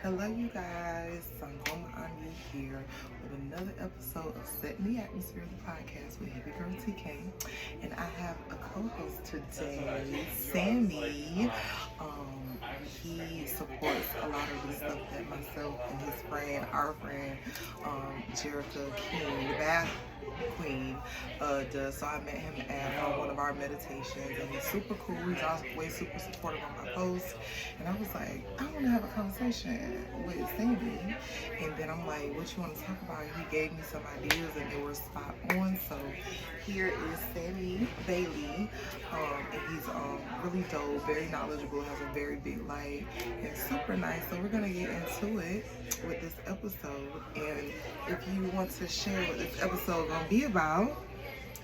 Hello, you guys. I'm here with another episode of Setting the Atmosphere of the podcast with Hippie Girl TK. And I have a co-host today, Sammie. He supports a lot of the stuff that myself and his friend, our friend, Jerica King, the Bath Queen, does. So I met him at one of our meditations, and he's super cool. He's always super supportive of my posts. And I was like, I want to have a conversation with Sammie. And then I'm like, what you want to talk about? He gave me some ideas, and they were spot on. So here is Sammie Bailey, and he's really dope, very knowledgeable, has a very big light, and super nice. So we're gonna get into it with this episode. And if you want to share what this episode is gonna be about,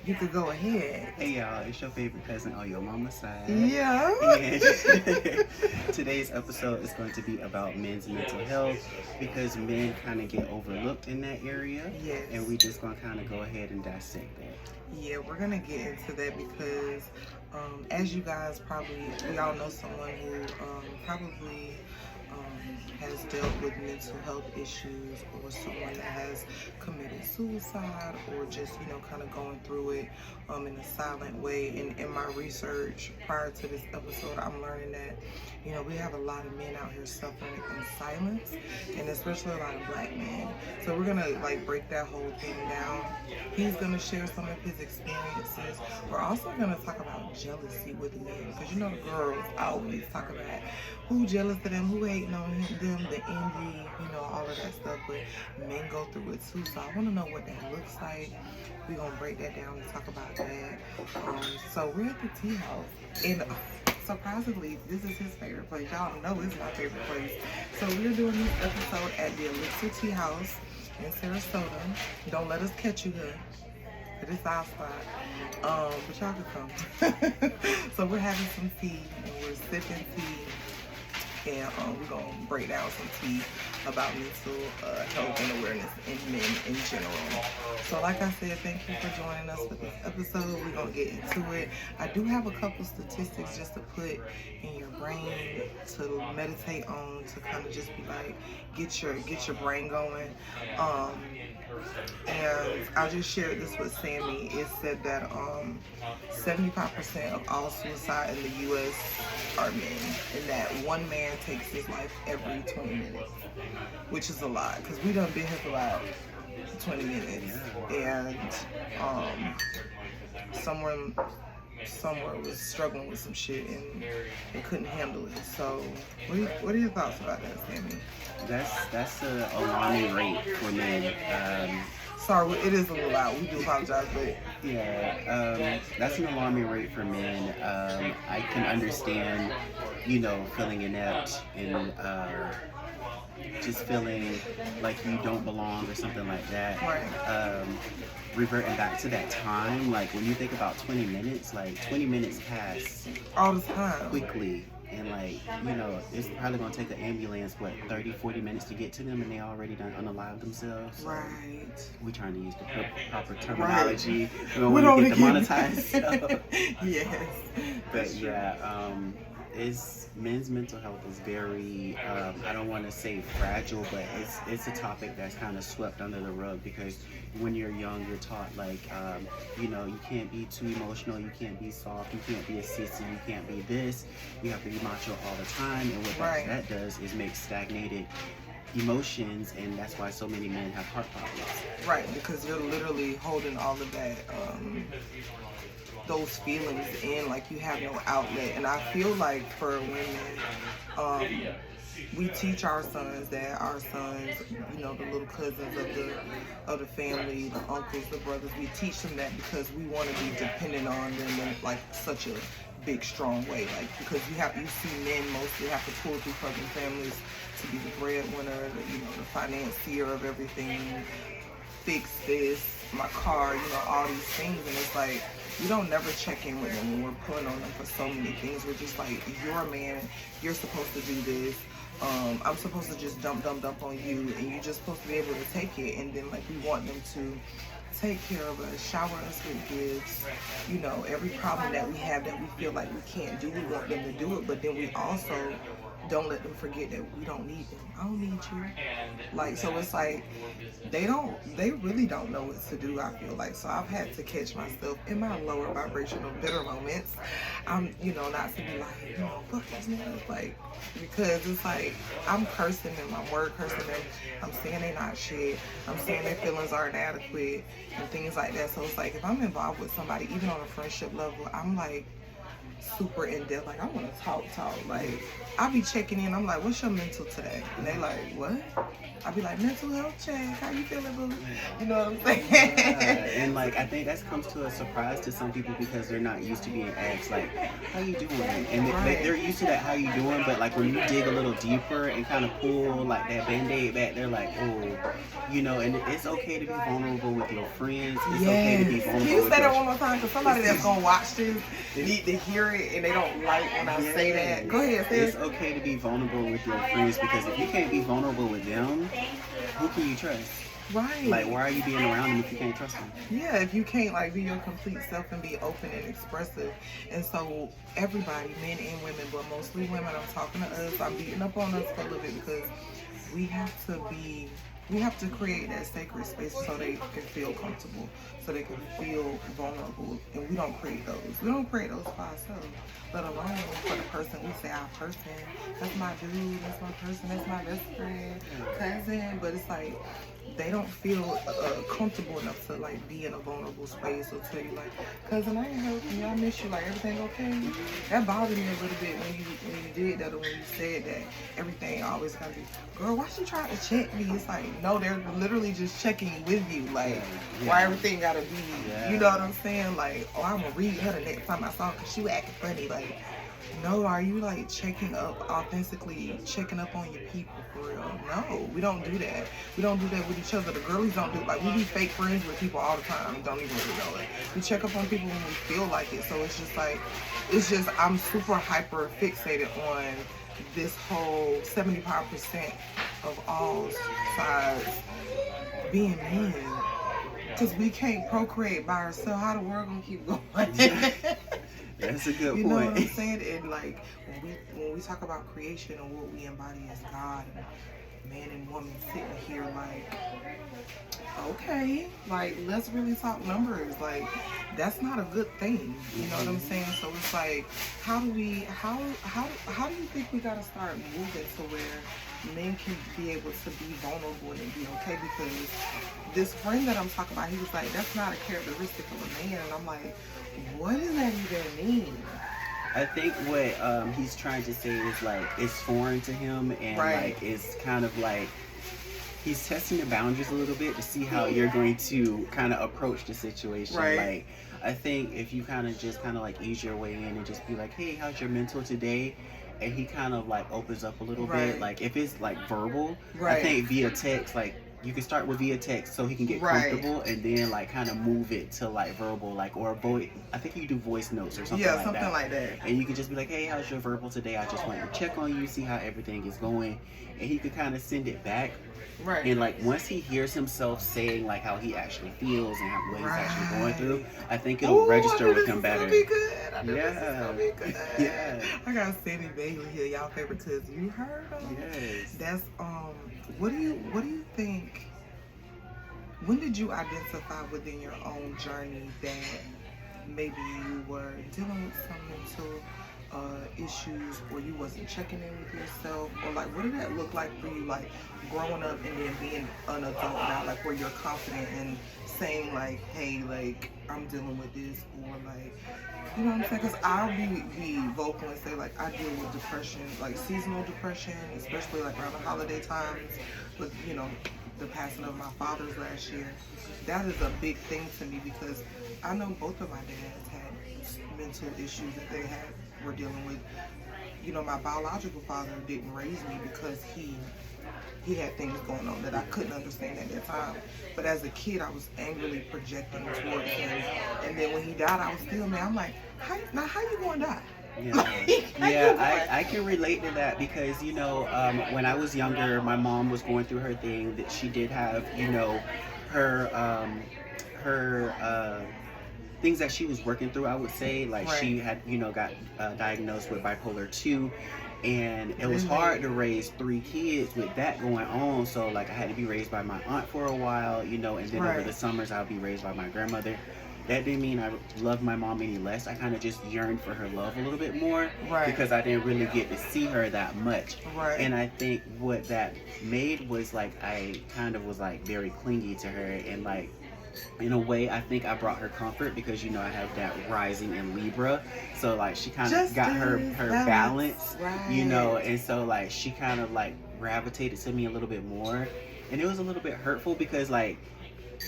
you could go ahead. Hey y'all, it's your favorite cousin on your mama's side. Yeah. And today's episode is going to be about men's mental health, because men kind of get overlooked in that area. Yes. And we just gonna kind of go ahead and dissect that. Yeah, we're gonna get into that because as you guys we all know someone who probably has dealt with mental health issues, or someone that has committed suicide, or just, kind of going through it in a silent way. And in my research prior to this episode, I'm learning that, we have a lot of men out here suffering in silence, and especially a lot of black men. So we're gonna break that whole thing down. He's gonna share some of his experiences. We're also gonna talk about jealousy with men, because the girls always talk about who jealous of them, who hating on them, the envy, all of that stuff. But men go through it too. So I want to know what that looks like. We're gonna break that down and talk about that. So we're at the tea house, and surprisingly, this is his favorite place. Y'all know it's my favorite place. So we're doing this episode at the Elixir Tea House in Sarasota. Don't let us catch you here. It's our spot. But y'all can come. So we're having some tea, and we're sipping tea. And we're going to break down some tea about mental health and awareness in men in general. So like I said, thank you for joining us for this episode. We're going to get into it. I do have a couple statistics just to put in your brain to meditate on, to kind of just be like, get your brain going. And I just shared this with Sammie. It said that 75% of all suicide in the U.S. are men, and that one man takes his life every 20 minutes, which is a lot, because we done been here for about 20 minutes, and someone was struggling with some shit and they couldn't handle it. So what are your thoughts about that, Sammie? That's an alarming rate for men. Sorry, it is a little loud. We do apologize, but yeah, that's an alarming rate for men. I can understand, feeling inept and just feeling like you don't belong or something like that. Right. Reverting back to that time, when you think about 20 minutes, 20 minutes pass all the time quickly. And it's probably going to take an ambulance, 30, 40 minutes to get to them, and they already done unalived themselves. So right. We're trying to use the proper terminology. Right. We don't want to get demonetized. So. Yes. But yeah, men's mental health is very, I don't want to say fragile, but it's a topic that's kind of swept under the rug, because when you're young, you're taught you can't be too emotional, you can't be soft, you can't be a sissy, you can't be this, you have to be macho all the time. And what that does is make stagnated emotions, and that's why so many men have heart problems. Right, because you're literally holding all of that those feelings in, you have no outlet. And I feel like for women, we teach our sons that our sons, the little cousins of the family, the uncles, the brothers, we teach them that because we want to be dependent on them in such a big, strong way. Because you see men mostly have to pull through fucking families to be the breadwinner, the financier of everything, fix this, my car, all these things. And it's we don't never check in with them when we're pulling on them for so many things. We're just you're a man, you're supposed to do this. I'm supposed to just dump on you, and you're just supposed to be able to take it. And then we want them to take care of us, shower us with gifts, every problem that we have that we feel like we can't do, we want them to do it. But then we also don't let them forget that we don't need them. I don't need you. Like, so it's like they really don't know what to do, I feel like. So I've had to catch myself in my lower vibrational bitter moments. I'm, not to be like, fuck these niggas, like, because it's like I'm cursing them, I'm word cursing them, I'm saying they not shit, I'm saying their feelings aren't adequate and things like that. So it's like if I'm involved with somebody, even on a friendship level, I'm like super in depth. Like I want to talk. Like I be checking in. I'm like, what's your mental today? And they like, what? I be like, mental health check. How you feeling, boo? You know what I'm saying? Yeah. And like I think that comes to a surprise to some people because they're not used to being asked like, how you doing? And they're used to that how you doing, but like when you dig a little deeper and kind of pull like that band-aid back, they're like, oh, and it's okay to be vulnerable with your friends. It's okay to be vulnerable. Can you say that one more time? Because somebody that's gonna watch this need to hear it and they don't like when I say that. Go ahead, say it's okay to be vulnerable with your friends because if you can't be vulnerable with them, who can you trust? Right. Like, why are you being around them if you can't trust them? Yeah, if you can't like be your complete self and be open and expressive. And so everybody, men and women, but mostly women, I'm talking to us, I'm beating up on us for a little bit because we have to create that sacred space so they can feel comfortable, so they can feel vulnerable. And we don't create those. We don't create those for ourselves, let alone for the person. We say our person, that's my dude, that's my person, that's my best friend, cousin. But it's like they don't feel comfortable enough to like be in a vulnerable space or tell you like, cousin, I ain't helping you, I miss you, like everything okay? That bothered me a little bit when you did that, or when you said that everything always gotta be, girl, why she trying to check me? It's like, no, they're literally just checking with you, like why everything gotta be, you know what I'm saying? Like, oh, I'm gonna read her the next time I saw her because she was acting funny, like, no, are you like checking up, authentically checking up on your people for real? No, we don't do that. We don't do that with each other. The girlies don't do, like, we be fake friends with people all the time. Don't even really know it. We check up on people when we feel like it. So it's just like, I'm super hyper fixated on this whole 75% of all sides being men. Because we can't procreate by ourselves. How the world gonna keep going? That's a good point. You know what I'm saying? And like when we talk about creation and what we embody as God and man and woman sitting here like, okay, like let's really talk numbers. Like that's not a good thing. You know what I'm saying? So it's like, how do you think we gotta start moving to where men can be able to be vulnerable and be okay? Because this friend that I'm talking about, he was like, that's not a characteristic of a man. And I'm like, what does that even mean? I think what he's trying to say is like it's foreign to him, and like it's kind of like he's testing the boundaries a little bit to see how you're going to kind of approach the situation. Like I think if you kind of like ease your way in and just be like, hey, how's your mental today? And he kind of like opens up a little bit. Like if it's like verbal, I think via text, like you can start with via text so he can get comfortable, and then like kind of move it to like verbal, like, or voice. I think you do voice notes or something like that. And you can just be like, hey, how's your verbal today? I just wanted to check on you, see how everything is going. And he could kind of send it back. And like once he hears himself saying like how he actually feels and what he's actually going through, I think it'll register with him better. Yeah. I got Sammie Bailey here, y'all favorite cousin. You heard him? Yes. That's what do you think? When did you identify within your own journey that maybe you were dealing with some mental issues, or you wasn't checking in with yourself, or like what did that look like for you, like growing up and then being an adult now, like where you're confident in saying like, hey, like I'm dealing with this, or like, you know what I'm saying? Because I'll be vocal and say like I deal with depression, like seasonal depression, especially like around the holiday times, with the passing of my father's last year. That is a big thing to me because I know both of my dads had mental issues that they were dealing with. My biological father didn't raise me because he had things going on that I couldn't understand at that time. But as a kid, I was angrily projecting towards him. And then when he died, I was still mad. I'm like, how you going to die? I can relate to that because, when I was younger, my mom was going through her thing that she did have, her things that she was working through, I would say. Like she had, got diagnosed with bipolar 2. And it was hard to raise 3 kids with that going on. So like I had to be raised by my aunt for a while, you know, and then over the summers I'll be raised by my grandmother. That didn't mean I loved my mom any less. I kind of just yearned for her love a little bit more because I didn't really get to see her that much. And I think what that made was like I kind of was like very clingy to her, and like in a way I think I brought her comfort because, you know, I have that rising in Libra, so like she kind of got her balance, you know, and so like she kind of like gravitated to me a little bit more, and it was a little bit hurtful because like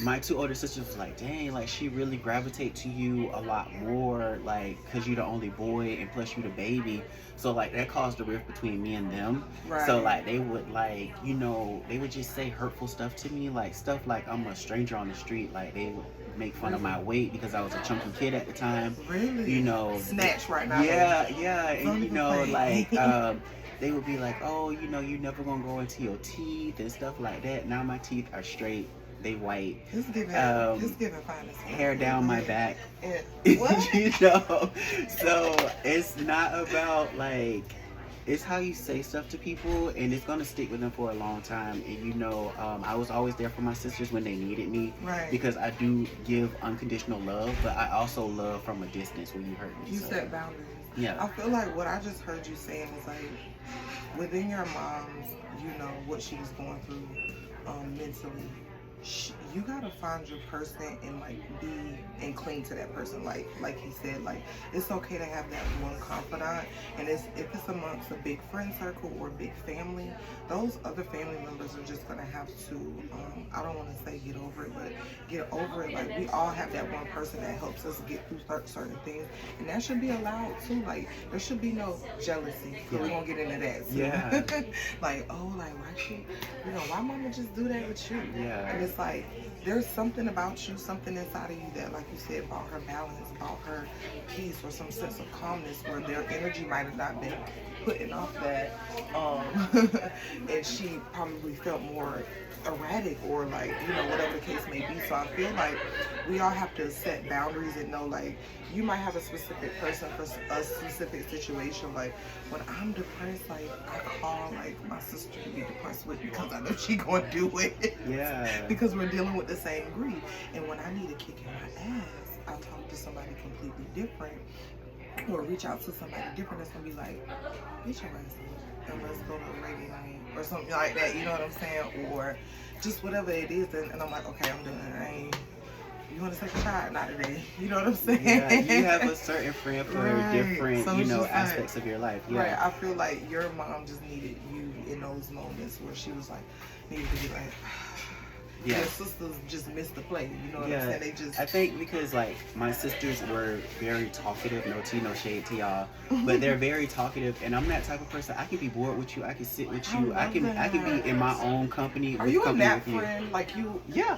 my 2 older sisters was like, dang, like she really gravitate to you a lot more, like because you're the only boy and plus you the baby, so like that caused a rift between me and them. So like they would like, you know, they would just say hurtful stuff to me, like stuff like I'm a stranger on the street, like they would make fun of my weight because I was a chunky kid at the time, you know, snatch right now, and you know like they would be like, oh, you know, you never gonna grow into your teeth and stuff like that. Now my teeth are straight, they white. It's giving finest. Hair down my back. What? You know? So it's not about like, it's how you say stuff to people, and it's gonna stick with them for a long time. And you know, I was always there for my sisters when they needed me, because I do give unconditional love, but I also love from a distance when you hurt me. You set boundaries. Yeah. I feel like what I just heard you saying is like, within your mom's, you know, what she was going through mentally, you gotta find your person and like be and cling to that person. Like he said, like it's okay to have that one confidant, and if it's amongst a big friend circle or a big family, those other family members are just gonna have to I don't want to say get over it, but get over it. Like we all have that one person that helps us get through certain things, and that should be allowed too. Like there should be no jealousy. So we're gonna get into that too. Like, oh, like why should, you know, why mama just do that with you? And it's like there's something about you, something inside of you that, like you said, about her balance, about her peace, or some sense of calmness where their energy might have not been putting off that, and she probably felt more erratic, or like, you know, whatever the case may be. So I feel like we all have to set boundaries and know, like, you might have a specific person for a specific situation. Like when I'm depressed, like I call like my sister to be depressed with me because I know she gonna do it. Because we're dealing with the same grief. And when I need a kick in my ass, I talk to somebody completely different, or reach out to somebody different that's gonna be like, get your ass up and let's go to a reggae night or something like that, you know what I'm saying? Or just whatever it is, and I'm like, okay, I'm doing it. You want to take a shot? Not today. You know what I'm saying? Yeah, you have a certain friend for different, so you know, aspects of your life. Right. I feel like your mom just needed you in those moments where she was like, needed to be like, your sisters just missed the play. You know what I'm saying? They just. I think because like my sisters were very talkative. No tea, no shade to y'all, but they're very talkative, and I'm that type of person. I can be bored with you. I can sit with you. I can be in my own company. Are you a nap friend? Like you? Yeah.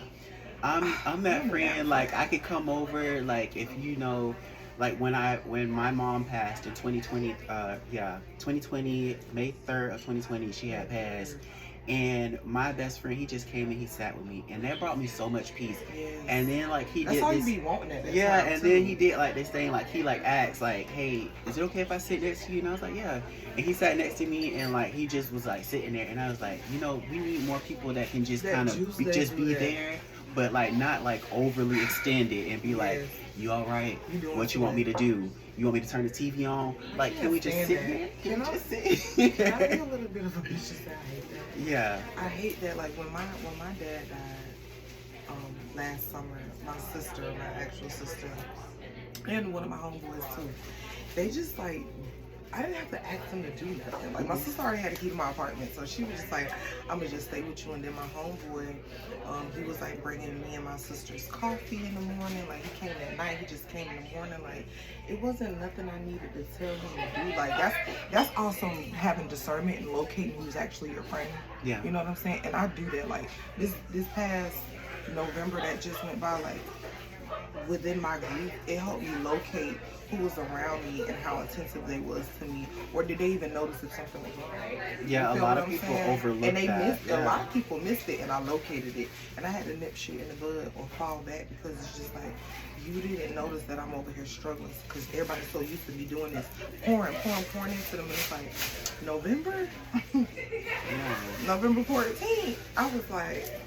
I'm that friend. Like I could come over. Like if you know, like when my mom passed in 2020. 2020 May 3rd of 2020, she had passed. And my best friend, he just came and he sat with me, and that brought me so much peace. And then like he did this. That's all you be wanting at that time, and then he did like this thing, like he like asked like, hey, is it okay if I sit next to you? And I was like, yeah. And he sat next to me, and like he just was like sitting there, and I was like, you know, we need more people that can just kind of be there, but like not like overly extended and be like, you all right? What you want me to do? You want me to turn the TV on? Like, can we just sit here? Can we just sit? Can I be a little bit of a bitch to say I hate that? Yeah. I hate that. Like when my dad died last summer, my sister, my actual sister, and one of my homeboys too, they just like, I didn't have to ask them to do nothing. Like my sister already had to keep my apartment, so she was just like, I'm gonna just stay with you. And then my homeboy, he was like bringing me and my sister's coffee in the morning. Like he came at night, he just came in the morning. Like it wasn't nothing I needed to tell him to do. Like that's also having discernment and locating who's actually your friend. Yeah. You know what I'm saying? And I do that. Like this past November that just went by, like within my grief, it helped me locate who was around me and how attentive they was to me, or did they even notice if something was wrong? Yeah, a lot of people overlook and they that. missed. A lot of people missed it, and I located it, and I had to nip shit in the bud or fall back because it's just like you didn't notice that I'm over here struggling because everybody's so used to me doing this, pouring into them, and it's like November, November 14th. I was like,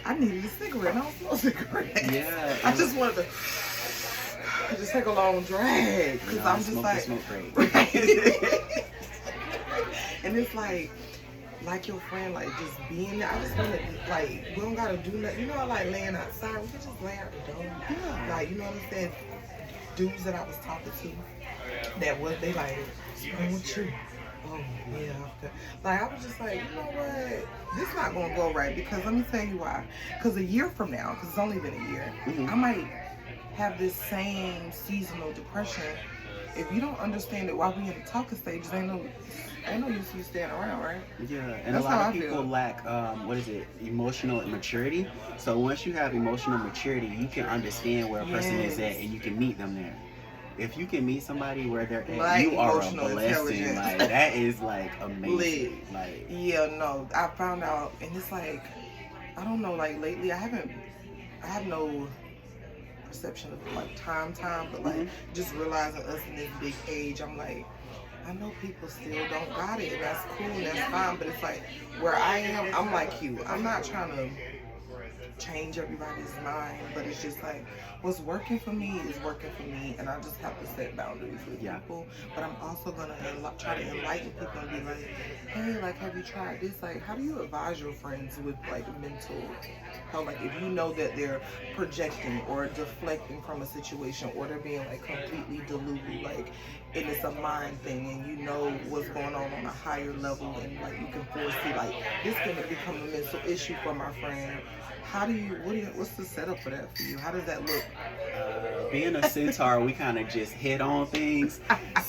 I needed a cigarette. I don't smoke cigarettes. Yeah, I just wanted to. Just take a long drag because I'm just like, smoke break. And it's like your friend, like just being there. I just want to like, we don't gotta do nothing. You know, like laying outside, we can just lay out the door. Yeah. Like, you know what I'm saying? Dudes that I was talking to, that was they like, what's with you? Oh yeah. Like I was just like, you know what? This not gonna go right because let me tell you why. Because a year from now, because it's only been a year, I might have this same seasonal depression. If you don't understand it while we in the talking stages, ain't no use you staying around, right? Yeah, and that's a lot how of I people feel. lack emotional maturity. So once you have emotional maturity, you can understand where a person is at and you can meet them there. If you can meet somebody where they're at, like you are a emotional blessing. Like that is like amazing. Like yeah, no, I found out, and it's like I don't know, like lately I have no perception of like time, but like just realizing us in this big age, I'm like, I know people still don't got it, and that's cool, and that's fine, but it's like where I am, I'm like you. I'm not trying to change everybody's mind, but it's just like what's working for me is working for me, and I just have to set boundaries with people. But I'm also gonna try to enlighten people and be like, hey, like, have you tried this? Like, how do you advise your friends with like mental health? Like, if you know that they're projecting or deflecting from a situation, or they're being like completely deluded, like, and it's a mind thing, and you know what's going on a higher level, and like you can foresee like this can become a mental issue for my friend. What's the setup for that for you? How does that look? Being a centaur, we kind of just hit on things.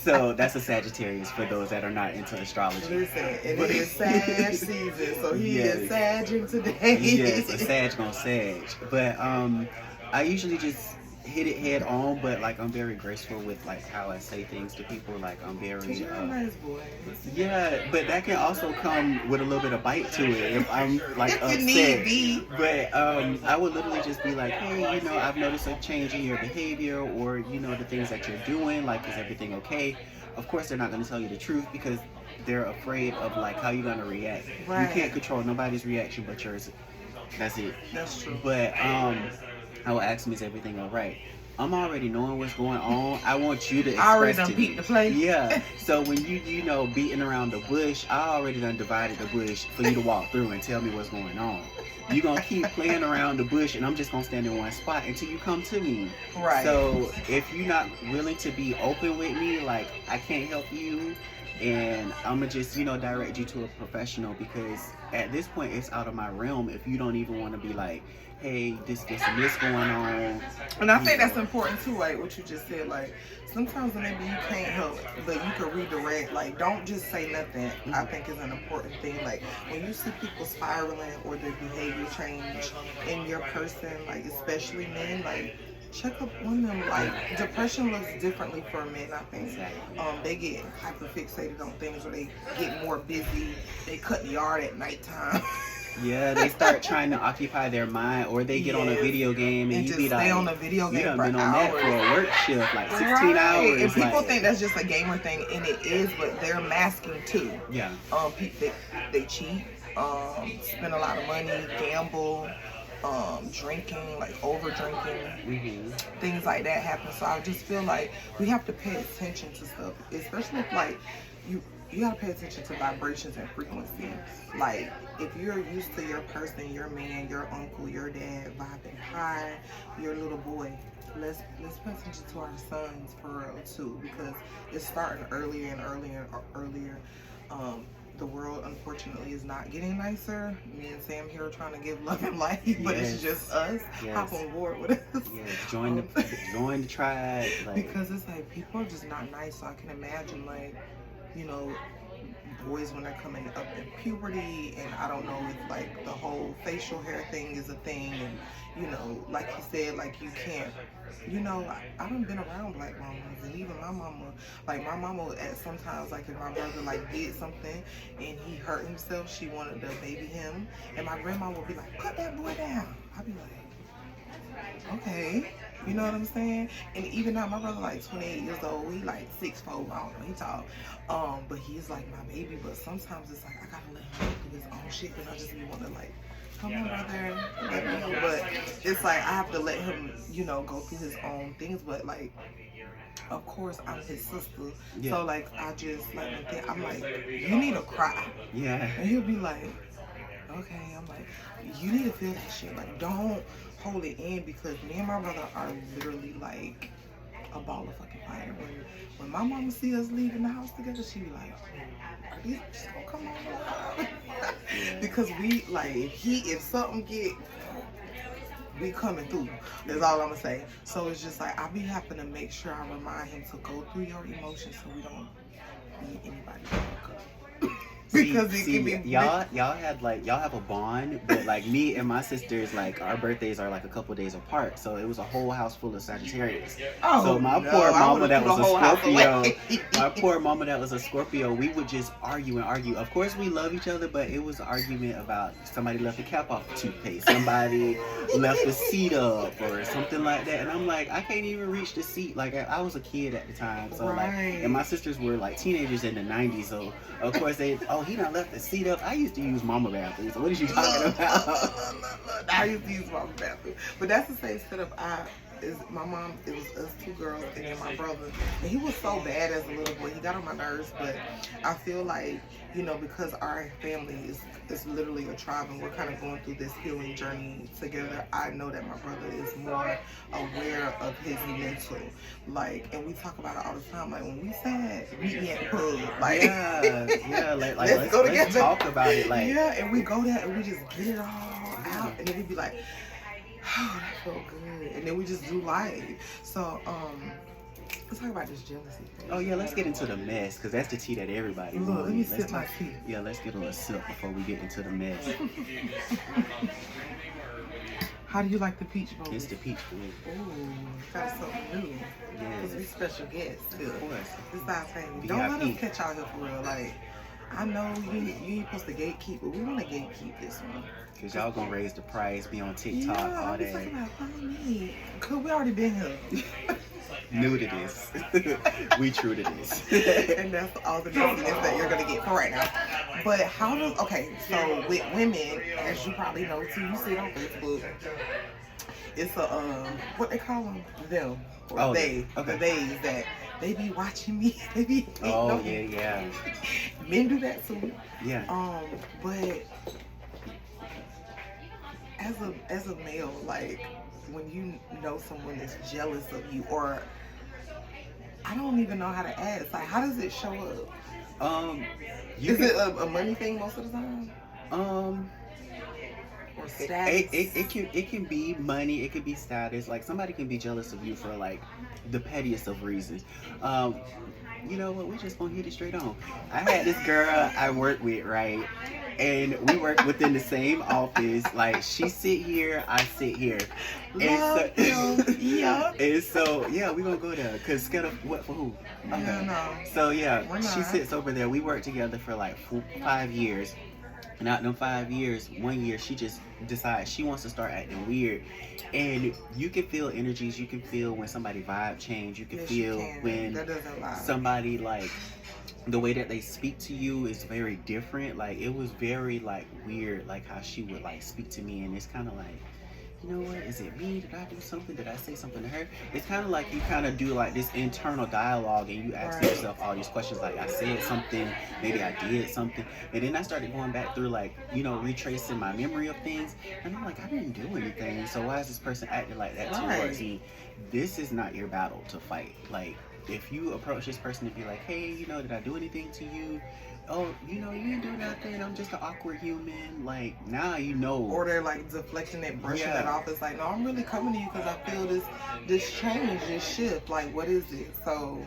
So that's a Sagittarius for those that are not into astrology. Listen, it is Sag season, so he is Sagging today. Yes, a Sag gonna Sag. But I usually just hit it head on, but like I'm very graceful with like how I say things to people. Like I'm very you're a nice boy. yeah, but that can also come with a little bit of bite to it if I'm like if upset. you need be. But I would literally just be like, hey, you know, I've noticed a change in your behavior, or you know, the things that you're doing. Like, is everything okay? Of course, they're not going to tell you the truth because they're afraid of like how you're going to react. Right. You can't control nobody's reaction but yours. That's it. That's true. But I will ask them, is everything all right? I'm already knowing what's going on. I want you to express I already done to beat me. the play. Yeah. So when you know, beating around the bush, I already done divided the bush for you to walk through and tell me what's going on. You're going to keep playing around the bush, and I'm just going to stand in one spot until you come to me. Right. So if you're not willing to be open with me, like, I can't help you, and I'm going to just, you know, direct you to a professional, because at this point, it's out of my realm if you don't even want to be like, hey, this and this going on. And I think that's important too, like what you just said. Like sometimes maybe you can't help, but you can redirect. Like don't just say nothing. I think is an important thing. Like when you see people spiraling or their behavior change in your person, like especially men, like check up on them. Like depression looks differently for men. I think they get hyperfixated on things, or they get more busy. They cut the yard at nighttime. Yeah, they start trying to occupy their mind, or they get on a video game and you just be like, stay on a video game you done for been on hours. that for a work shift, like 16 right. hours. And people like, think that's just a gamer thing, and it is, but they're masking too. Yeah. They cheat, spend a lot of money, gamble, drinking, like over drinking, things like that happen. So I just feel like we have to pay attention to stuff, especially if like you gotta pay attention to vibrations and frequency. Like, if you're used to your person, your man, your uncle, your dad vibing high, your little boy, let's pay attention to our sons for real too, because it's starting earlier and earlier and earlier. The world, unfortunately, is not getting nicer. Me and Sam here are trying to give love and light, but it's just us. Hop on board with us. Yes, join the tribe. Like, because it's like people are just not nice. So I can imagine, like, you know, boys when they're coming up in puberty, and I don't know if like the whole facial hair thing is a thing, and you know, like he said, like you can't, you know, I done been around black mamas, and even my mama, like my mama at sometimes, like if my brother like did something and he hurt himself, she wanted to baby him, and my grandma would be like, put that boy down. I'd be like, okay. You know what I'm saying? And even now, my brother like 28 years old. He like 6'4". I don't know. He tall. But he's like my baby. But sometimes it's like I gotta let him do his own shit, because I just be wanting to like, come on, brother, let me know. But it's like I have to let him, you know, go through his own things. But like, of course, I'm his sister. Yeah. So like, I just like, I'm like, you need to cry. Yeah. And he'll be like, okay. I'm like, you need to feel that shit. Like, don't hold it in, because me and my brother are literally like a ball of fucking fire. When my mama see us leaving the house together, she be like, are these bitches gonna come on? Because we like, if something get, we coming through. That's all I'm gonna say. So it's just like I be having to make sure I remind him to go through your emotions so we don't beat anybody up. Because y'all have a bond, but like me and my sisters, like our birthdays are like a couple days apart, so it was a whole house full of Sagittarius. So my poor mama that was a Scorpio, we would just argue and argue. Of course we love each other, but it was an argument about somebody left the cap off the toothpaste, somebody left the seat up or something like that, and I'm like, I can't even reach the seat. Like I was a kid at the time, so like, and my sisters were like teenagers in the 90s, so of course he done left the seat up. I used to use mama bathrooms. So what is you talking about? I used to use mama bathroom. But that's the same setup. My mom, it was us two girls and then my brother. And he was so bad as a little boy. He got on my nerves, but I feel like, you know, because our family is literally a tribe and we're kind of going through this healing journey together, I know that my brother is more aware of his mental. Like, and we talk about it all the time. Like, when we sad, meet me at the pub. Like, like let's go together. Let's talk about it. Like, yeah, and we go there and we just get it all out. And then we be like, oh, that felt good. And then we just do life. So, let's talk about this jealousy thing. Oh yeah, let's get into the mess, because that's the tea that everybody wants. Look, let me sip my tea. Yeah, let's get a little sip before we get into the mess. How do you like the peach bowl? It's the peach for me. Ooh, got something new. Because we special guests too. Of course. This is our thing. Don't let us catch out here for real. Like, I know you ain't supposed to gatekeep, but we want to gatekeep this one. Because y'all gonna raise the price, be on TikTok, all that. Talking about, follow me. Cause we already been here. New to this. We true to this. And that's all the messiness that you're gonna get for right now. But how does, okay, so with women, as you probably know too, you see it on Facebook, it's a, what they call them, or they, okay. The days that they be watching me, they be, yeah. Men do that too. Yeah. But as a male, like, when you know someone is jealous of you, or I don't even know how to ask, like, how does it show up? Is it a money thing most of the time? Or status? It can be money, it could be status. Like, somebody can be jealous of you for like the pettiest of reasons. You know what, we just gonna hit it straight on. I had this girl I work with, right? And we work within the same office. Like, she sit here, I sit here. And so, yeah, we gonna go there. Cause scared of what for who? Okay. Yeah, no. So yeah, she sits over there. We worked together for like 5 years. And out them 5 years, 1 year, she just decides she wants to start acting weird. And you can feel energies. You can feel when somebody vibe change. You can feel when somebody, like, the way that they speak to you is very different. Like, it was very, like, weird, like, how she would, like, speak to me. And it's kind of like, you know what, is it me? Did I do something? Did I say something to her? It's kind of like you kind of do, like, this internal dialogue, and you ask yourself all these questions, like, I said something, maybe I did something. And then I started going back through, like, you know, retracing my memory of things. And I'm like, I didn't do anything. So why is this person acting like that towards me? This is not your battle to fight. Like, if you approach this person and be like, hey, you know, did I do anything to you? oh, you know, you didn't do nothing. I'm just an awkward human. Like, now you know. Or they're like deflecting it, brushing it off. It's like, no, I'm really coming to you because I feel this change, this shift. Like, what is it? So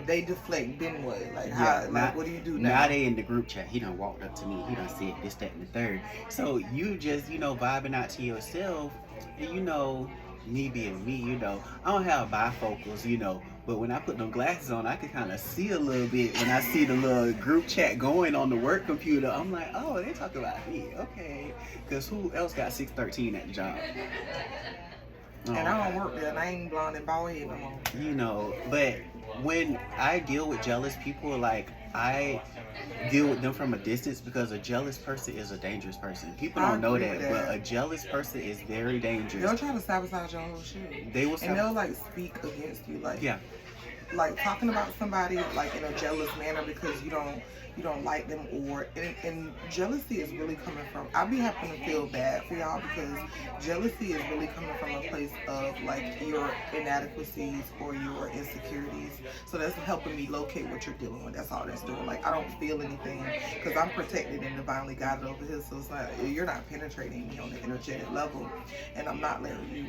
they deflect. Then what? Like, how? Like, what do you do now? Now they in the group chat. He done walked up to me. He done said this, that, and the third. So you just, you know, vibing out to yourself, and you know, me being me, you know, I don't have bifocals, you know, but when I put them glasses on, I can kind of see a little bit. When I see the little group chat going on the work computer, I'm like, oh, they talk about me, okay, because who else got 613 at the job? And I don't work there, and I ain't blonde and bald head no more. You know, but when I deal with jealous people, like, I deal with them from a distance because a jealous person is a dangerous person. People don't know that, but a jealous person is very dangerous. They'll try to sabotage your whole shit. They will, and they'll like speak against you, like like talking about somebody like in a jealous manner because you don't like them, or and jealousy is really coming from, I be having to feel bad for y'all because jealousy is really coming from a place of like your inadequacies or your insecurities. So that's helping me locate what you're dealing with. That's all that's doing. Like, I don't feel anything because I'm protected and divinely guided over here. So it's like, you're not penetrating me on the energetic level, and I'm not letting you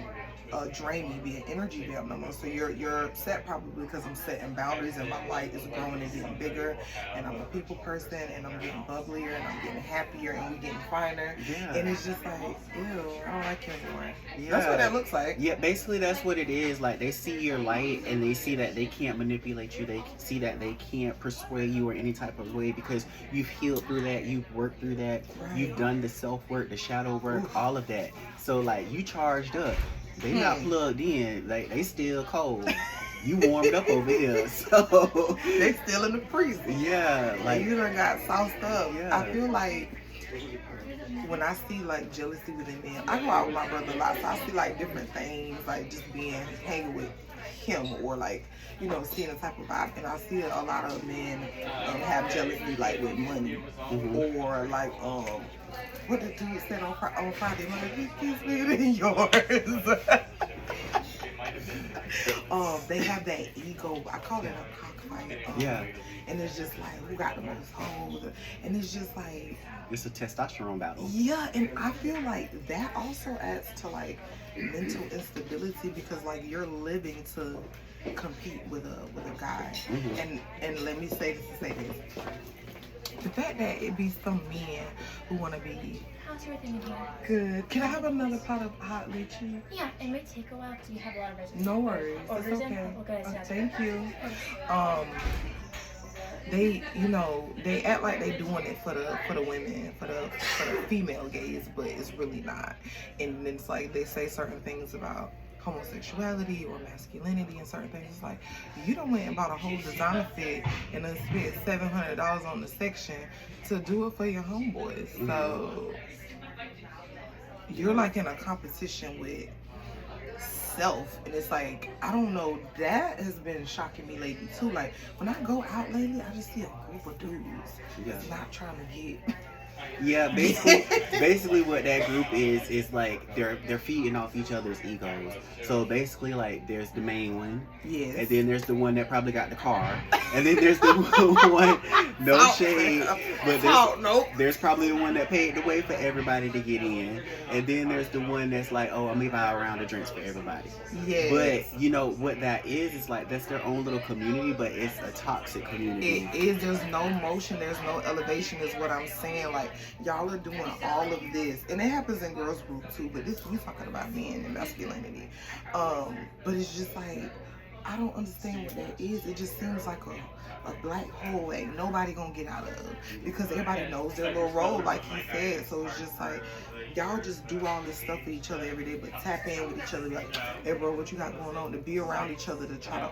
drain me, be an energy vamp no more. So you're upset probably because I'm setting boundaries and my light is growing and getting bigger, and I'm a people person, and I'm getting bubblier, and I'm getting happier, and we getting finer. And it's just like, ew, I don't like you anymore. That's what that looks like. Yeah, basically that's what it is. Like, they see your light and they see that they can't manipulate you. They see that they can't persuade you in any type of way because you've healed through that, you've worked through that, you've done the self-work, the shadow work, all of that. So like, you charged up. They not plugged in. Like, they still cold. You warmed up over here, so they still in the freezer. Yeah, like, you done got sauced up. Yeah. I feel like when I see like jealousy within men, I go out with my brother a lot, so I see like different things, like just hanging with him, or like, you know, seeing the type of vibe. And I see a lot of men have jealousy like with money, or like what the dude said on Friday, like, he's bigger than yours. They have that ego. I call it a cockfight. And it's just like, who got the most hoes? And it's just like, it's a testosterone battle. Yeah, and I feel like that also adds to like mental instability because like you're living to compete with a guy. And let me say this to say this. The fact that it be some men who want to be. How's everything in here? Good. Can I have another pot of hot lychee? Yeah, it may take a while because you have a lot of reservations. No worries. It's okay. Thank you. They, you know, they act like they doing it for the women, for the female gaze, but it's really not. And it's like they say certain things about homosexuality or masculinity and certain things. It's like, you done went and bought a whole designer fit and then spent $700 on the section to do it for your homeboys. So you're like in a competition with self, and it's like, I don't know, that has been shocking me lately too. Like, when I go out lately, I just see a group of dudes that's not trying to get Yeah, basically what that group is like they're feeding off each other's egos. So basically, like, there's the main one, and then there's the one that probably got the car, and then there's the one, no shade, but there's probably the one that paid the way for everybody to get in, and then there's the one that's like, oh, I'm gonna buy a round of drinks for everybody. But you know what that is like, that's their own little community, but it's a toxic community. It is. There's no motion, there's no elevation, is what I'm saying. Like, y'all are doing all of this, and it happens in girls group too, but this, we talking about men and masculinity. But it's just like, I don't understand what that is. It just seems like a black hole ain't nobody gonna get out of, because everybody knows their little role, like he said. So it's just like, y'all just do all this stuff for each other every day, but tap in with each other, like, hey bro, what you got going on, to be around each other, to try to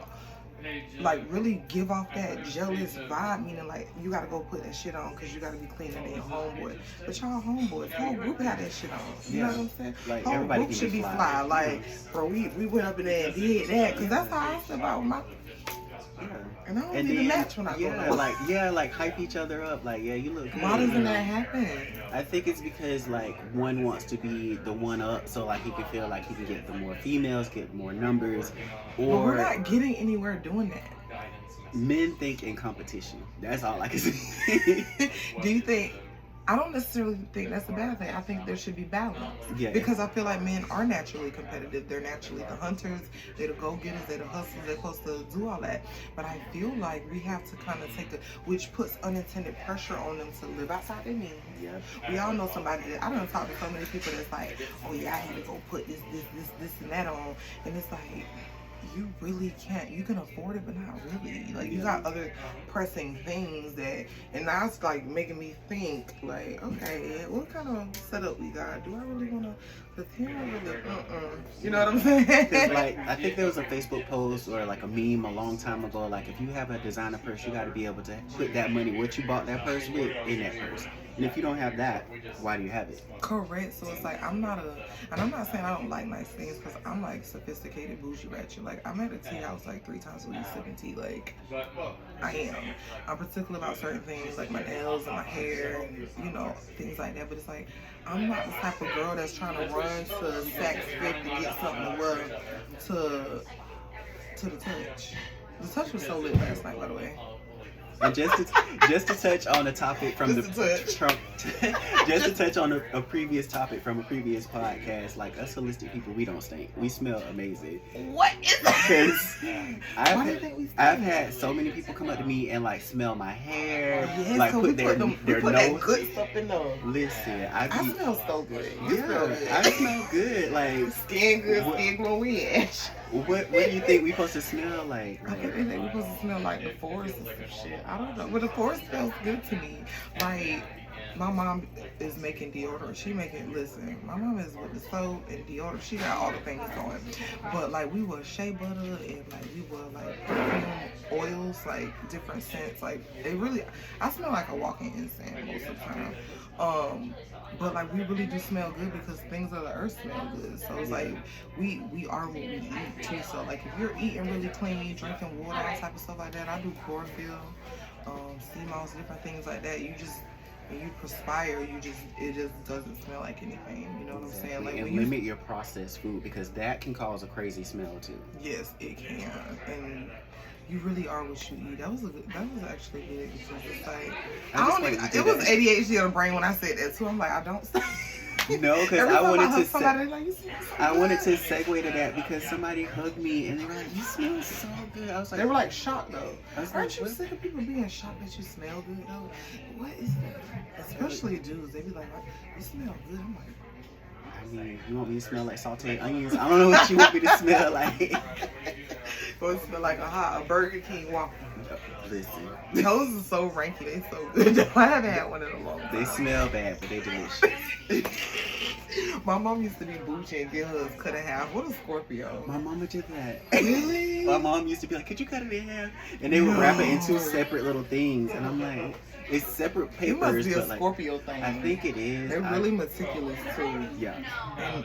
like really give off that jealous vibe, meaning like you gotta go put that shit on because you gotta be cleaner than your homeboy. But y'all homeboys, whole group had that shit on. You know what I'm saying? Like, whole everybody group should be fly. Like, bro, we went up in there and did that, because that's how I feel about my. And I don't need a match when I go out. Like hype each other up. Like, yeah, you look good. Why doesn't that happen? I think it's because like one wants to be the one up, so like he can feel like he can get the more females, get more numbers, or but we're not getting anywhere doing that. Men think in competition. That's all I can say. Do you think? I don't necessarily think that's a bad thing. I think there should be balance. Yeah. Because I feel like men are naturally competitive. They're naturally the hunters. They're the go-getters. They're the hustlers. They're supposed to do all that. But I feel like we have to kind of which puts unintended pressure on them to live outside their means. Yeah. We all know somebody that, I don't talk to so many people that's like, oh yeah, I had to go put this and that on. And it's like, you really can't. You can afford it, but not really. Like, you got other pressing things and now it's like making me think, like, okay, what kind of setup we got? Do I really want to? You know what I'm saying? Like, I think there was a Facebook post or like a meme a long time ago. Like, if you have a designer purse, you got to be able to put that money, what you bought that purse with, in that purse. And if you don't have that, why do you have it? Correct. So it's like, and I'm not saying I don't like nice things, because I'm like sophisticated, bougie, ratchet. Like, I'm at a tea house like 3 times a week sipping tea. Like, I am. I'm particular about certain things, like my nails and my hair, and, you know, things like that. But it's like, I'm not the type of girl that's trying to run to Saks Fifth to get something to wear to the touch. The touch was so lit last night, by the way. And just to touch on a topic from just to touch on a previous topic from a previous podcast, like, us holistic people, we don't stink. We smell amazing. What is that? Because I've had so many people come up to me and like smell my hair, yes, like so put their nose. That good stuff in there. Listen, I smell so good. You smell good. I smell good. Like, skin good, skin glowing. What do you think we supposed to smell like? I think we're supposed to smell like the forest and some shit. I don't know, but the forest smells good to me. Like, my mom is making deodorant. Listen, my mom is with the soap and deodorant. She got all the things going. But like, we wear shea butter and like we wear like perfume oils, like different scents. Like, I smell like a walking incense most of the time. But like, we really do smell good because things of the earth smell good. So it's like, we are what we eat too. So like, if you're eating really clean, drinking water, all type of stuff like that, I do chlorophyll, sea moss, different things like that. When you perspire, it just doesn't smell like anything. You know what I'm saying? Like, and limit your processed food, because that can cause a crazy smell too. Yes, it can. And you really are what you eat. That was actually good, because it's like, it was ADHD on the brain when I said that too. I'm like, I don't say. No, because I wanted to segue to that, because somebody hugged me and they were like, "You smell so good." I was like, they were like shocked though. Aren't you what? sick of people being shocked that you smell good though? What is that? Especially dudes, they be like, "You smell good." I'm like, I mean, you want me to smell like sauteed onions? I don't know what you want me to smell like. Or it smell like a Burger King Whopper. Listen, those are so ranky. They so good. I haven't had one in a long time. They smell bad, but they delicious. My mom used to be bougie and get hers cut in half. What a Scorpio. My mama did that. Really? My mom used to be like, "Could you cut it in half?" And they would wrap it in 2 separate little things, and I'm like, it's separate papers. It must be a but Scorpio like, thing. I think it is. They're really meticulous too. Yeah. And,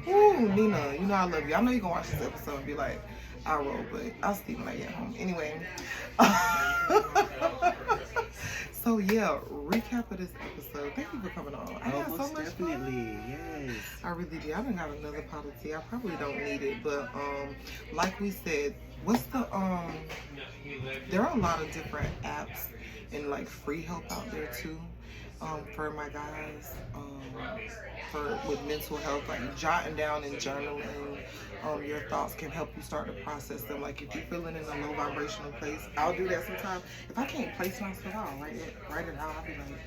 ooh, Nina, you know I love you. I know you're gonna watch this episode and be like, I roll, but I'll sleep when I get home. Anyway. So yeah, recap of this episode. Thank you for coming on. I had so much definitely fun. yes. I really did. I didn't have another pot of tea. I probably don't need it, but like we said, there are a lot of different apps and like free help out there too. For my guys, with mental health, like jotting down and journaling your thoughts can help you start to process them. Like, if you're feeling in a low vibrational place, I'll do that sometimes. If I can't place myself, I'll write it out. I'll be like,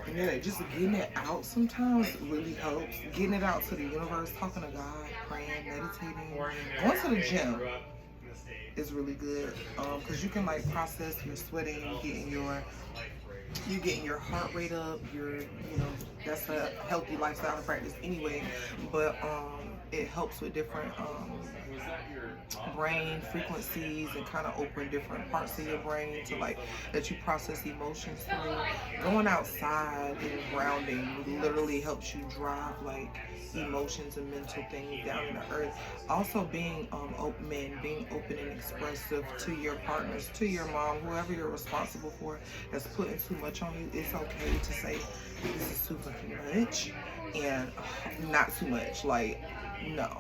and then just getting it out sometimes really helps. Getting it out to the universe, talking to God, praying, meditating, going to the gym is really good, because you can like process your sweating, you're getting your heart rate up, that's a healthy lifestyle practice anyway, but it helps with different brain frequencies and kind of open different parts of your brain to like let you process emotions through. Going outside and grounding literally helps you drive like emotions and mental things down in the earth. Also being being open and expressive to your partners, to your mom, whoever you're responsible for that's putting too much on you. It's okay to say, this is too fucking much, and not too much. Like, no.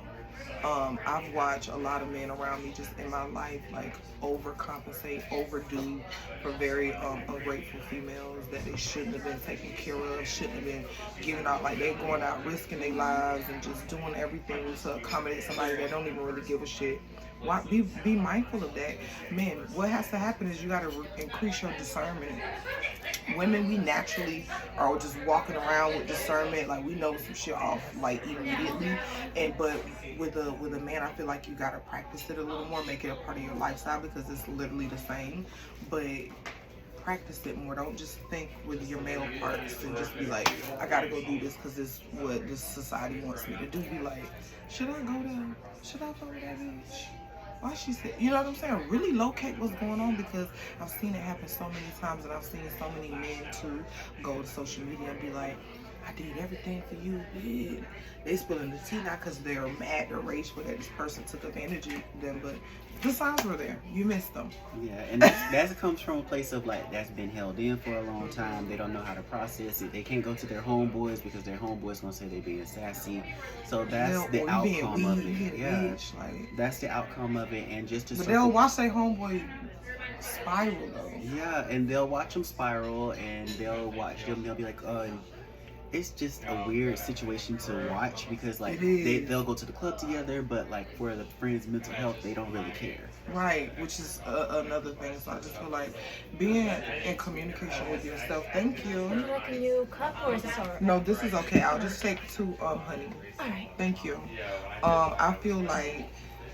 I've watched a lot of men around me just in my life like overcompensate, overdo for very ungrateful females that they shouldn't have been taken care of, shouldn't have been giving out, like they're going out risking their lives and just doing everything to accommodate somebody that don't even really give a shit. Why, be mindful of that. Men, what has to happen is you got to increase your discernment. Women, we naturally are just walking around with discernment, like we know some shit off like immediately. But with a man, I feel like you gotta practice it a little more, make it a part of your lifestyle because it's literally the same. But practice it more. Don't just think with your male parts and just be like, I gotta go do this because this is what this society wants me to do. Be like, should I go there? Should I go to that beach? Why she said, you know what I'm saying? Really locate what's going on because I've seen it happen so many times, and I've seen so many men too go to social media and be like, I did everything for you, yeah. They spilling the tea now because they're mad or rageful that this person took advantage of them, but the signs were there. You missed them. Yeah, and that comes from a place of like that's been held in for a long time. They don't know how to process it. They can't go to their homeboys because their homeboys gonna say they being sassy. So that's the outcome of it. Yeah, that's the outcome of it. And just to but they'll watch their homeboy spiral though. Yeah, and they'll watch them spiral, and they'll watch them. They'll be like, it's just a weird situation to watch because like they'll go to the club together, but like for the friends' mental health, they don't really care. Right, which is another thing. So I just feel like being in communication with yourself. Thank you. Would you like a new cup or is this alright? No, this is okay. I'll just take 2, honey. Alright. Thank you. I feel like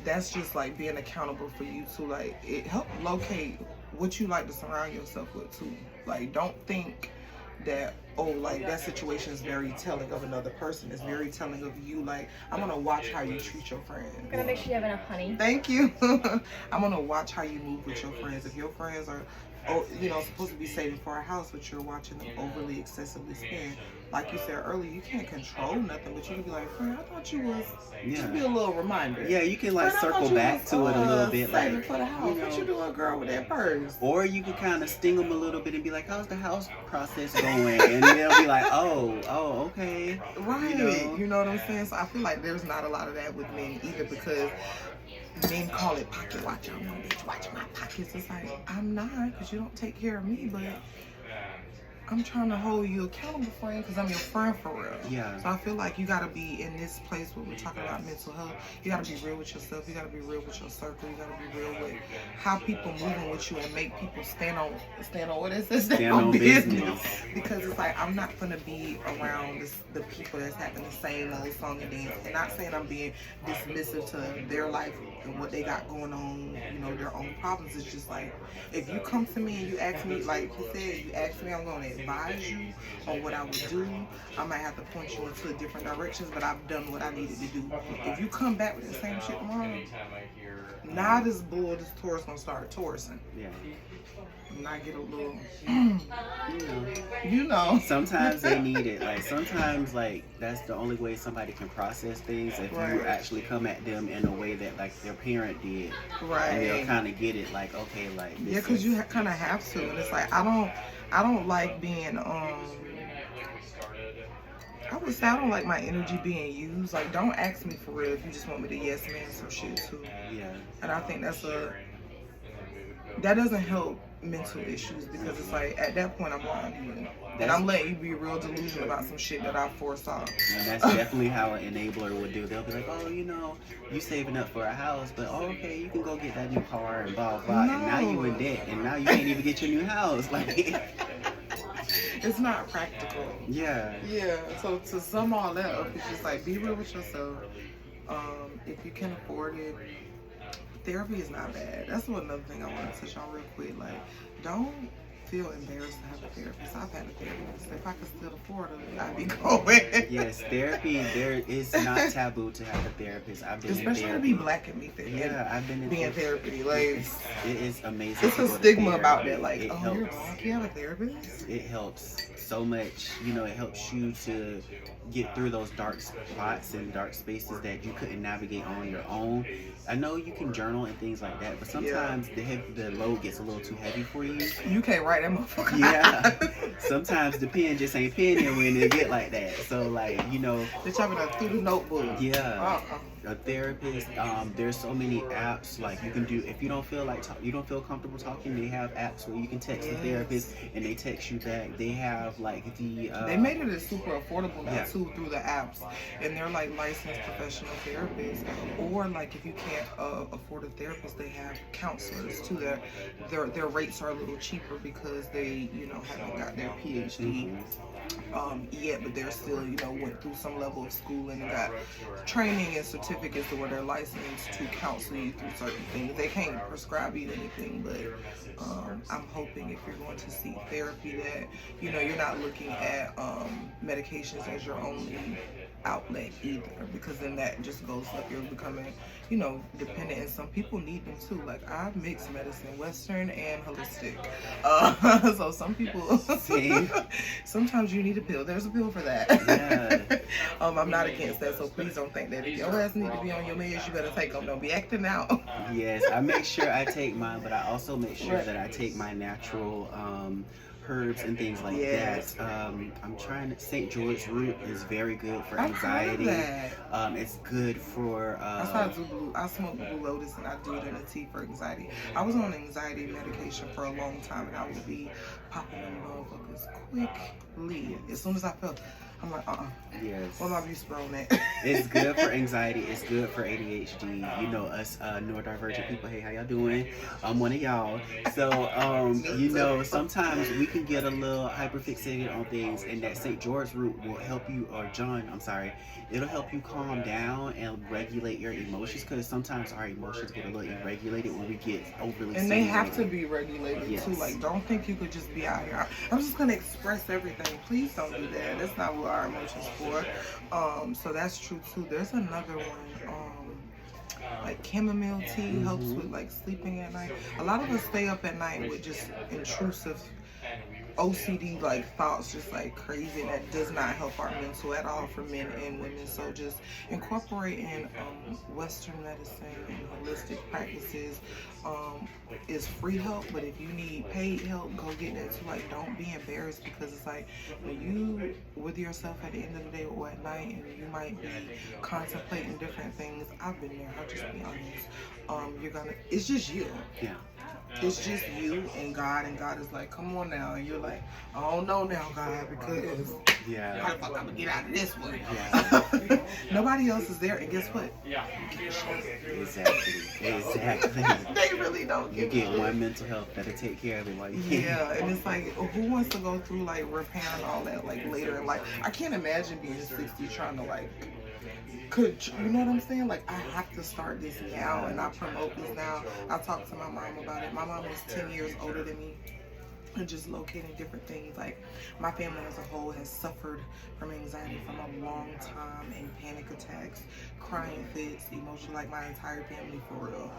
that's just like being accountable for you too. Like it helps locate what you like to surround yourself with too. Like don't think that like that situation is very telling of another person. It's very telling of you. Like I'm gonna watch how you treat your friends. I'm gonna make sure you have enough honey. Thank you. I'm gonna watch how you move with your friends. If your friends are supposed to be saving for a house, but you're watching them overly excessively spend, like you said earlier, you can't control nothing, but you can be like, friend, I thought you was just be a little reminder. Yeah, you can like circle back to it a little bit, like for the house. What you doing, girl, with that purse? Or you can kind of sting them a little bit and be like, how's the house process going? And they'll be like, oh, okay. Right. You know what I'm saying? So I feel like there's not a lot of that with men either because men call it pocket watch. I'm no bitch, watch my pockets. It's like, I'm not, because you don't take care of me, but I'm trying to hold you accountable, friend, because I'm your friend for real. Yeah. So I feel like you got to be in this place where we're talking about mental health. You got to be real with yourself. You got to be real with your circle. You got to be real with how people moving with you and make people stand on what it says, stand on business. Because it's like, I'm not going to be around the people that's having the same old song and dance. And not saying I'm being dismissive to their life and what they got going on, their own problems. It's just like, if you come to me and you ask me, like you said, you ask me, I'm going to advise you on what I would do. I might have to point you into different directions, but I've done what I needed to do. If you come back with the same shit tomorrow, now this Taurus gonna start Taurusing. Yeah. And I get a little, Sometimes they need it. Like sometimes, like that's the only way somebody can process things. If you actually come at them in a way that like their parent did, right? And they'll kind of get it. Like okay, like this because you kind of have to. And it's like I don't like being I would say I don't like my energy being used. Like, don't ask me for real if you just want me to yes man some shit too. Yeah. And I think that doesn't help mental issues because it's like at that point I'm lying to you. And I'm letting you be real delusional about some shit that I foresaw. And that's definitely how an enabler would do. They'll be like, oh, you saving up for a house, but okay, you can go get that new car and blah, blah, and now you in debt, and now you can't even get your new house. Like, it's not practical. Yeah. Yeah, so to sum all that up, it's just like, be real with yourself. If you can afford it, therapy is not bad. That's another thing I want to touch on real quick. Like, don't feel embarrassed to have a therapist. I've had a therapist. If I could still afford it, I'd be going. Yes, therapy. There is not taboo to have a therapist. I've been especially in therapy. to be black and me. Yeah, I've been in therapy. Like, it is amazing. It's a stigma about that. Like, oh, you're black, you have a therapist. It helps so much. It helps you to get through those dark spots and dark spaces that you couldn't navigate on your own. I know you can journal and things like that, but sometimes the load gets a little too heavy for you. You can't write write that motherfucker. Yeah. Sometimes the pen just ain't penning when it get like that. So like, you know. They're chopping up through the notebook. Yeah. A therapist. There's so many apps like you can do if you don't feel like you don't feel comfortable talking. They have apps where you can text the therapist and they text you back. They have like the. They made it super affordable now too through the apps, and they're like licensed professional therapists. Or like if you can't afford a therapist, they have counselors too. Their rates are a little cheaper because they haven't got their PhD. Yet, but they're still, went through some level of schooling and got training and certificates to where they're licensed to counsel you through certain things. They can't prescribe you anything, but I'm hoping if you're going to seek therapy that, you're not looking at medications as your only outlet either, because then that just goes up. You're becoming, dependent, and some people need them too. Like I mix medicine, Western and holistic. So some people, sometimes you need a pill. There's a pill for that. Yeah. I'm not against that, so please don't think that if your ass need to be on your meds, you better take them. Don't be acting out. Yes, I make sure I take mine, but I also make sure that I take my natural herbs and things like that. I'm trying to. St. George root is very good for anxiety. It's good for. I smoke blue lotus and I do it in a tea for anxiety. I was on anxiety medication for a long time and I would be popping them motherfuckers quickly as soon as I felt. I'm like, Yes. What am I used at? It's good for anxiety. It's good for ADHD. Us neurodivergent people. Hey, how y'all doing? I'm one of y'all. So, sometimes we can get a little hyperfixated on things, and that St. George root will help you, or John, I'm sorry, it'll help you calm down and regulate your emotions, because sometimes our emotions get a little irregulated when we get overly and they have to be regulated too. Like, don't think you could just be out here. I'm just gonna express everything. Please don't do that. That's not what our emotions for. So that's true too. There's another one, like chamomile tea helps with like sleeping at night. A lot of us stay up at night with just intrusive OCD like thoughts, just like crazy, and that does not help our mental at all for men and women. So just incorporating Western medicine and holistic practices is free help, but if you need paid help, go get that too. Like, don't be embarrassed, because it's like when you with yourself at the end of the day or at night and you might be contemplating different things. I've been there, I'll just be honest. It's just you. Yeah. It's just you and God is like, come on now, and you're like, I don't know now, God, because how the fuck I'm gonna get out of this one? Yeah. Nobody else is there, and guess what? Exactly. They really don't. You get one mental health that'll take care of it while you can. Yeah, and it's like, who wants to go through like repair and all that like later in life? I can't imagine being 60 trying to like. You know what I'm saying? Like, I have to start this now, and I promote this now. I talked to my mom about it. My mom was 10 years older than me, and just locating different things. Like, my family as a whole has suffered from anxiety from a long time, and panic attacks, crying fits, emotion, like my entire family for real,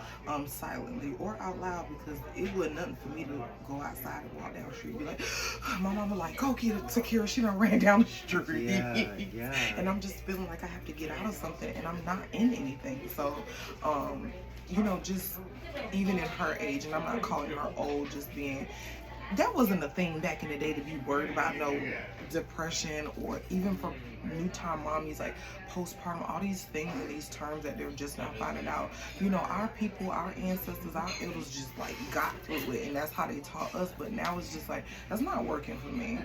silently or out loud, because it wasn't nothing for me to go outside and walk down the street and be like, my mama like, go get it, Takira, she done ran down the street. Yeah. And I'm just feeling like I have to get out of something, and I'm not in anything. So, just even in her age, and I'm not calling her old, just being, that wasn't a thing back in the day to be worried about no depression, or even for new time mommies, like postpartum, all these things and these terms that they're just not finding out. Our people, our ancestors, our elders just like got through it, and that's how they taught us. But now it's just like, that's not working for me.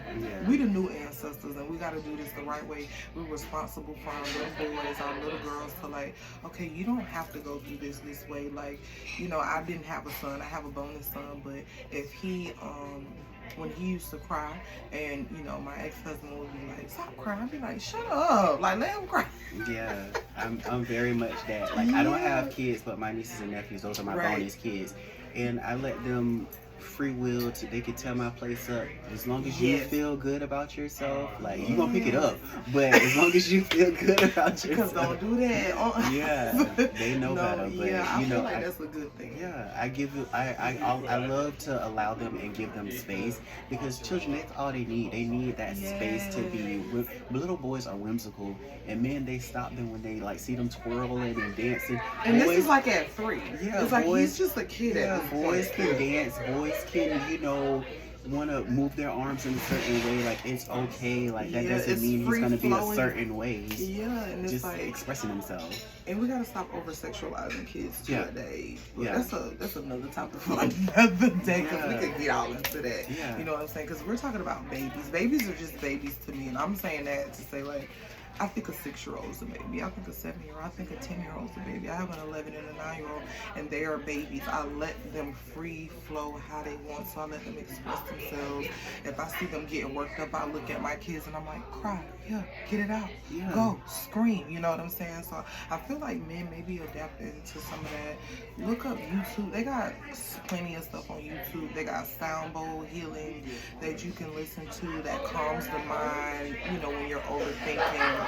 We the new ancestors, and we got to do this the right way. We're responsible for our little boys, our little girls, to like, okay, you don't have to go through this way. Like, I didn't have a son, I have a bonus son, but if he when he used to cry, and my ex-husband would be like, stop crying, I'd be like, shut up, like, let him cry. Yeah, I'm very much that. Like, I don't have kids, but my nieces and nephews, those are my bonus kids, and I let them free will they can tear my place up as long as you feel good about yourself. Like, you gonna pick it up, but as long as you feel good about yourself. Because don't do that. Yeah, they know better. But I feel like that's a good thing. Yeah, I love to allow them and give them space, because children, that's all they need. They need that space to be. Little boys are whimsical, and men, they stop them when they like see them twirling and dancing. And boys, this is like at 3. Yeah, it's like boys, he's just a kid. Yeah, boys can dance. Boys can, want to move their arms in a certain way, like it's okay. Like that doesn't it's mean he's free going to be a flowing. certain way. Yeah, and it's Just like expressing themselves. And we gotta stop over sexualizing kids too at that age. But Yeah. that's another topic for another day, because we could get all into that. Yeah. You know what I'm saying? Because we're talking about babies. Babies are just babies to me, and I'm saying that to say, like, I think a 6-year-old is a baby. I think a 7-year-old. I think a 10-year-old is a baby. I have an 11 and a 9-year-old, and they are babies. I let them free flow how they want, so I let them express themselves. If I see them getting worked up, I look at my kids and I'm like, cry, yeah, get it out, go, scream. You know what I'm saying? So I feel like men may be adapting to some of that. Look up YouTube. They got plenty of stuff on YouTube. They got sound bowl healing that you can listen to that calms the mind, you know, when you're overthinking.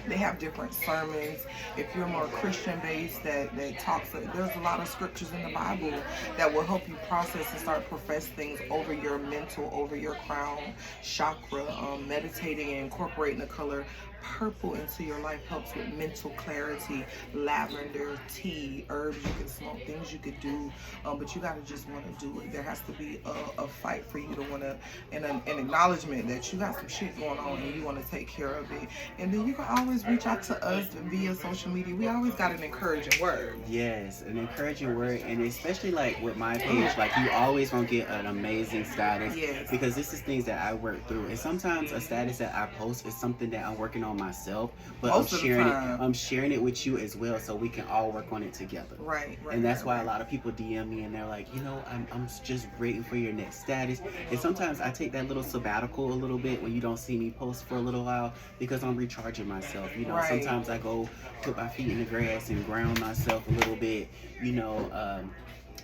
They have different sermons. If you're more Christian based, that talks, there's a lot of scriptures in the Bible that will help you process and start profess things over your mental, over your crown chakra. Meditating and incorporating the color purple into your life helps with mental clarity. Lavender, tea, herbs you can smoke, things you could do, but you gotta just want to do it. There has to be a fight for you to want to, and an acknowledgement that you got some shit going on and you want to take care of it. And then you can always reach out to us via social media. We always got an encouraging word. Yes, an encouraging word, and especially like with my page, like you always gonna get an amazing status. Yes. Because this is things that I work through, and sometimes a status that I post is something that I'm working on myself, but I'm sharing it with you as well, so we can all work on it together. Right. And that's why a lot of people DM me and they're like, you know, I'm just waiting for your next status. And sometimes I take that little sabbatical a little bit when you don't see me post for a little while, because I'm recharging myself. You know, sometimes I go put my feet in the grass and ground myself a little bit. You know,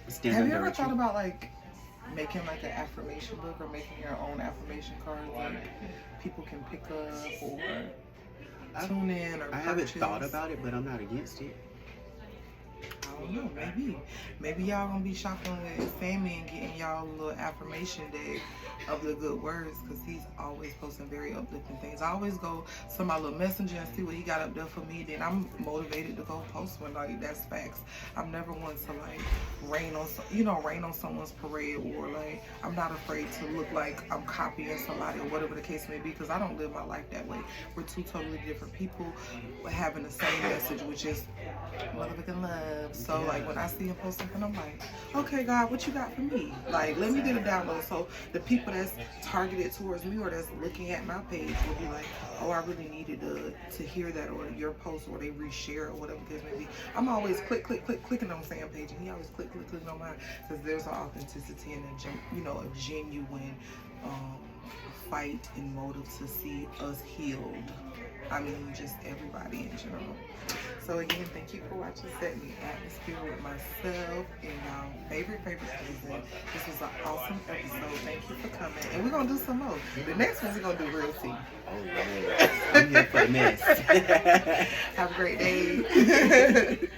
stand Have under you ever a tree. thought about like making like an affirmation book or making your own affirmation card like people can pick up or tune in or I haven't thought about it, but I'm not against it. I don't know, maybe y'all gonna be shopping with Sammie and getting y'all a little affirmation day of the good words, because he's always posting very uplifting things. I always go to my little messenger and see what he got up there for me, then I'm motivated to go post one. Like, that's facts. I'm never one to like rain on someone's parade, or like I'm not afraid to look like I'm copying somebody or whatever the case may be, because I don't live my life that way. We're two totally different people but having the same message, which is motherfucking love. So like when I see him post something, I'm like, okay, God, what you got for me? Like, let me get a download, so the people that's targeted towards me or that's looking at my page will be like, oh, I really needed to hear that, or your post, or they reshare, or whatever the case may be. I'm always clicking on Sam's page, and he always clicking on mine, because there's an authenticity and a genuine fight and motive to see us healed. I mean, just everybody in general. So again, thank you for watching Setting the Atmosphere with myself and our favorite season. This was an awesome episode. Thank you for coming. And we're going to do some more. The next one we're going to do real tea. Oh, yeah. I'm here for this. Have a great day.